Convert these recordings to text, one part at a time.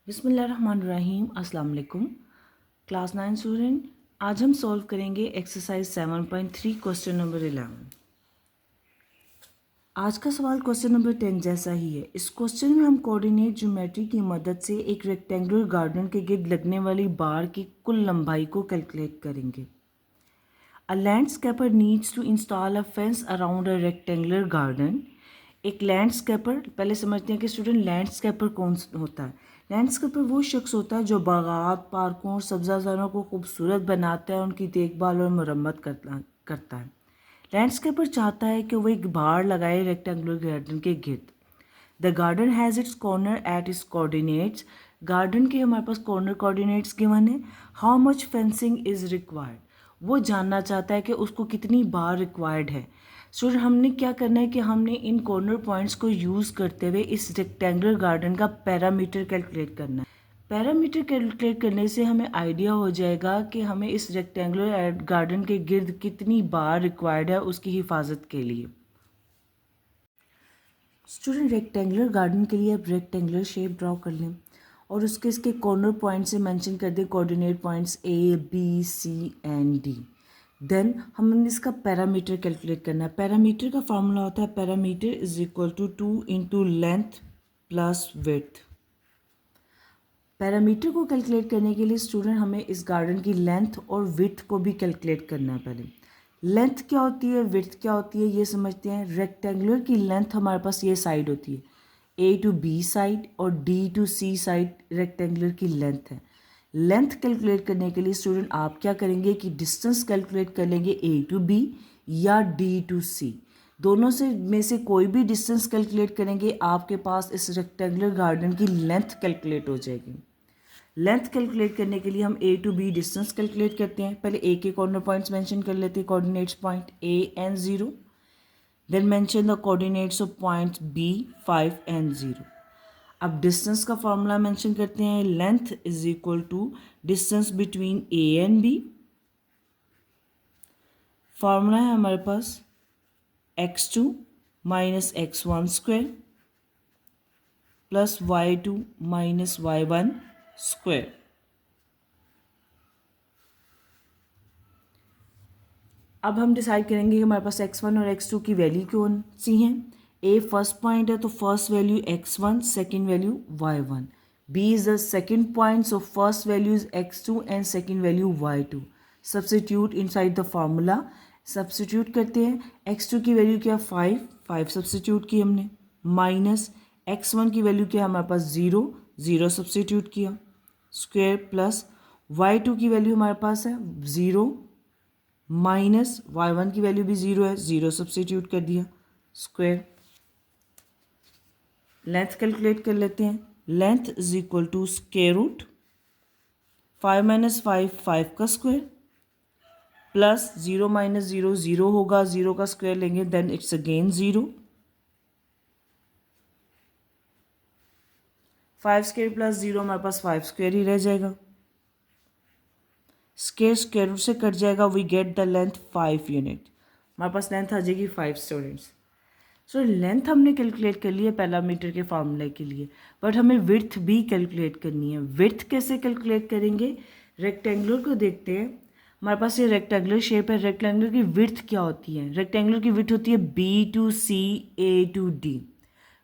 बिस्मिल्लाहिर्रहमानिर्रहीम। अस्सलाम वालेकुम। क्लास 9 स्टूडेंट, आज हम सॉल्व करेंगे एक्सरसाइज 7.3 क्वेश्चन नंबर 11। आज का सवाल क्वेश्चन नंबर 10 जैसा ही है। इस क्वेश्चन में हम कोऑर्डिनेट ज्योमेट्री की मदद से एक रेक्टेंगुलर गार्डन के गिर्द लगने वाली बार की कुल लंबाई को कैलकुलेट करेंगे। A landscaper needs to install a fence around a rectangular garden. एक लैंडस्केपर, पहले समझते हैं कि स्टूडेंट लैंडस्केपर कौन होता है। लैंडस्केपर वो शख्स होता है जो बागात, पार्कों और सब्जाजारों को खूबसूरत बनाता है, उनकी देखभाल और मरम्मत करता है। लैंडस्केपर चाहता है कि वो एक बाड़ लगाए रेक्टेंगुलर गार्डन के गिर्द। The garden has its corner at its coordinates. Garden के हमारे पास कॉर्नर कोऑर्डिनेट्स गिवन है। How much fencing is required, वो जानना चाहता है कि उसको कितनी बार रिक्वायर्ड है। स्टूडेंट, हमने क्या करना है कि हमने इन कॉर्नर पॉइंट्स को यूज़ करते हुए इस रेक्टेंगुलर गार्डन का पैरामीटर कैलकुलेट करना है। पैरामीटर कैलकुलेट करने से हमें आइडिया हो जाएगा कि हमें इस रेक्टेंगुलर गार्डन के गिर्द कितनी बार रिक्वायर्ड है उसकी हिफाजत के लिए। स्टूडेंट, रेक्टेंगुलर गार्डन के लिए अब रेक्टेंगुलर शेप ड्रॉ कर लें और इसके कॉर्नर पॉइंट से मेंशन कर दें coordinate points A, B, C and D। Then हमने इसका पैरामीटर कैलकुलेट करना है। पैरामीटर का फार्मूला होता है parameter is equal to 2 into length plus width. Parameter को कैलकुलेट करने के लिए स्टूडेंट हमें इस गार्डन की लेंथ और विड्थ को भी कैलकुलेट करना है। पहले लेंथ क्या होती है, विड्थ क्या होती है, ये समझते हैं। रेक्टेंगुलर की लेंथ हमारे पास ये साइड होती है, A टू B साइड और D to C side rectangular की लेंथ है। लेंथ कैलकुलेट करने के लिए स्टूडेंट आप क्या करेंगे कि डिस्टेंस कैलकुलेट कर लेंगे A टू B या D टू C। दोनों से में से कोई भी डिस्टेंस कैलकुलेट करेंगे, आपके पास इस रेक्टेंगुलर गार्डन की लेंथ कैलकुलेट हो जाएगी। लेंथ कैलकुलेट करने के लिए हम A to B distance calculate करते हैं। पहले A के कॉर्नर पॉइंट्स मेंशन कर लेते हैं, coordinates point A and 0। Then mention the coordinates of points B 5 and 0। अब डिस्टेंस का फॉर्मूला मेंशन करते हैं, length is equal to distance between A and B। Formula है हमारे पास x2 minus x1 square plus y2 minus y1 square. अब हम decide करेंगे कि हमारे पास x1 और x2 की वैल्यू कौन सी हैं। A फर्स्ट पॉइंट है तो first value x1, second value y1। B is the second point, so first value is x2 and second value y2। Substitute inside the formula, substitute करते हैं। x2 की value क्या, 5 substitute की हमने, minus x1 की value क्या है हमारे पास 0 सब्स्टिट्यूट किया, स्क्वायर प्लस y2 की वैल्यू हमारे पास है 0 माइनस y1 की वैल्यू भी 0 है, 0 सब्स्टिट्यूट कर दिया, स्क्वायर। लेंथ कैलकुलेट कर लेते हैं। Length is equal to square root 5 minus 5 का स्क्वायर प्लस 0 माइनस 0 होगा, 0 का स्क्वायर लेंगे then it's again 0। 5 square plus 0 हमारे पास 5 स्क्वायर ही रह जाएगा। स्क्वायर रूट से कट जाएगा, we get the length 5 unit. हमारे पास लेंथ आ जाएगी 5 स्टूडेंट्स। सो लेंथ हमने कैलकुलेट कर ली है पैरामीटर के फार्मूले के लिए, बट हमें विड्थ भी कैलकुलेट करनी है। विड्थ कैसे कैलकुलेट करेंगे, रेक्टेंगुलर को देखते हैं। हमारे पास ये रेक्टेंगुलर शेप है, रेक्टेंगुलर की विड्थ क्या होती है, रेक्टेंगुलर की विड्थ होती है B to C, A to D।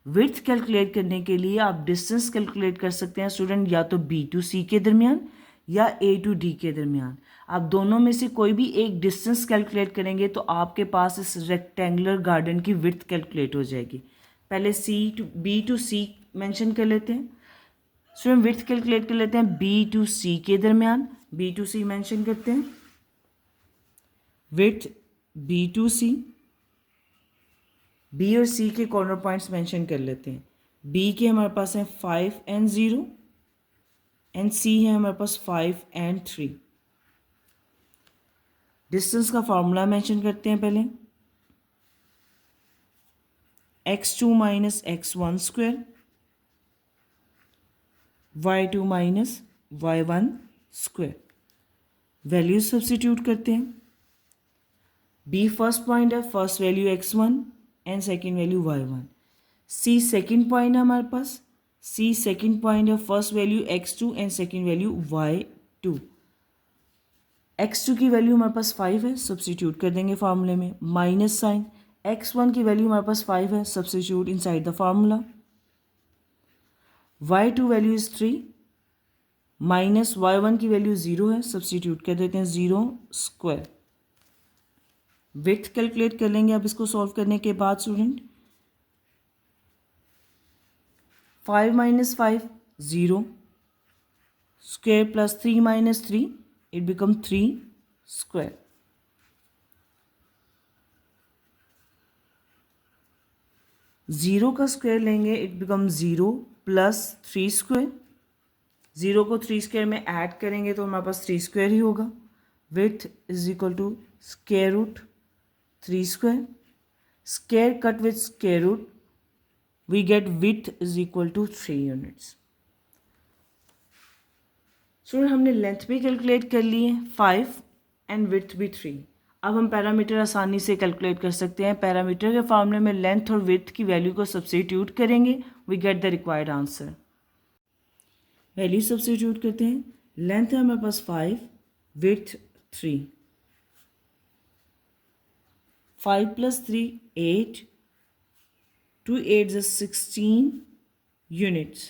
Width calculate करने के लिए आप डिस्टेंस कैलकुलेट कर सकते हैं स्टूडेंट, या तो B टू C के दरमियान या A टू D के दरमियान। आप दोनों में से कोई भी एक डिस्टेंस कैलकुलेट करेंगे तो आपके पास इस रेक्टेंगुलर गार्डन की विड्थ कैलकुलेट हो जाएगी। पहले B टू C मेंशन कर लेते हैं। स्टूडेंट विड्थ कैलकुलेट कर लेते हैं B टू C के दरमियान। B टू C मेंशन करते हैं, width B to C। B और C के कॉर्नर पॉइंट्स मेंशन कर लेते हैं। B के हमारे पास हैं 5 एंड 0 एंड C है हमारे पास 5 एंड 3। डिस्टेंस का फॉर्मूला मेंशन करते हैं पहले, x2 minus x1 square, y2 minus y1 square. Value substitute करते हैं। B फर्स्ट पॉइंट है, first value x1 and second value y1। C second point है हमारे पास, C सेकेंड पॉइंट है, first value x2 and second value y2। x2 की value हमारे पास 5 है, सब्स्टिट्यूट कर देंगे फार्मूले में, माइनस साइन, x1 की वैल्यू हमारे पास 5 है, substitute inside the formula, y2 value is 3, minus y1 की वैल्यू 0 है, सब्स्टिट्यूट कर देते हैं 0 स्क्वायर। विड्थ कैलकुलेट कर लेंगे अब इसको सॉल्व करने के बाद student. 5 minus 5 0 square plus 3 minus 3 it become 3 square. Zero का स्क्वायर लेंगे it become 0 plus 3 square. Zero को 3 स्क्वायर में ऐड करेंगे तो हमारे पास 3 स्क्वायर ही होगा। Width is equal to square root 3 square, square cut with square root, we get width is equal to 3 units। Student हमने लेंथ भी कैलकुलेट कर ली है 5 एंड विड्थ भी 3। अब हम पैरामीटर आसानी से कैलकुलेट कर सकते हैं। पैरामीटर के फॉर्मूले में लेंथ और विड्थ की वैल्यू को सब्स्टिट्यूट करेंगे, we get the required answer. Value substitute करते हैं, लेंथ है हमारे पास 5, width 3, 5 plus 3 8, 2 8 is 16 units।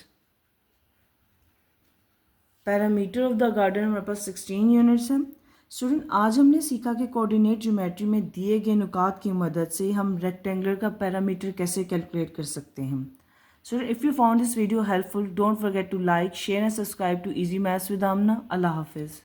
Perimeter of the garden हमारे पास 16 यूनिट्स हैं। स्टूडेंट आज हमने सीखा कि कोऑर्डिनेट ज्योमेट्री में दिए गए नुकात की मदद से हम रेक्टेंगुलर का पैरामीटर कैसे कैलकुलेट कर सकते हैं। Student if you found this video helpful, don't forget to like, share and subscribe to easy maths with Amna. अल्लाह हाफिज़।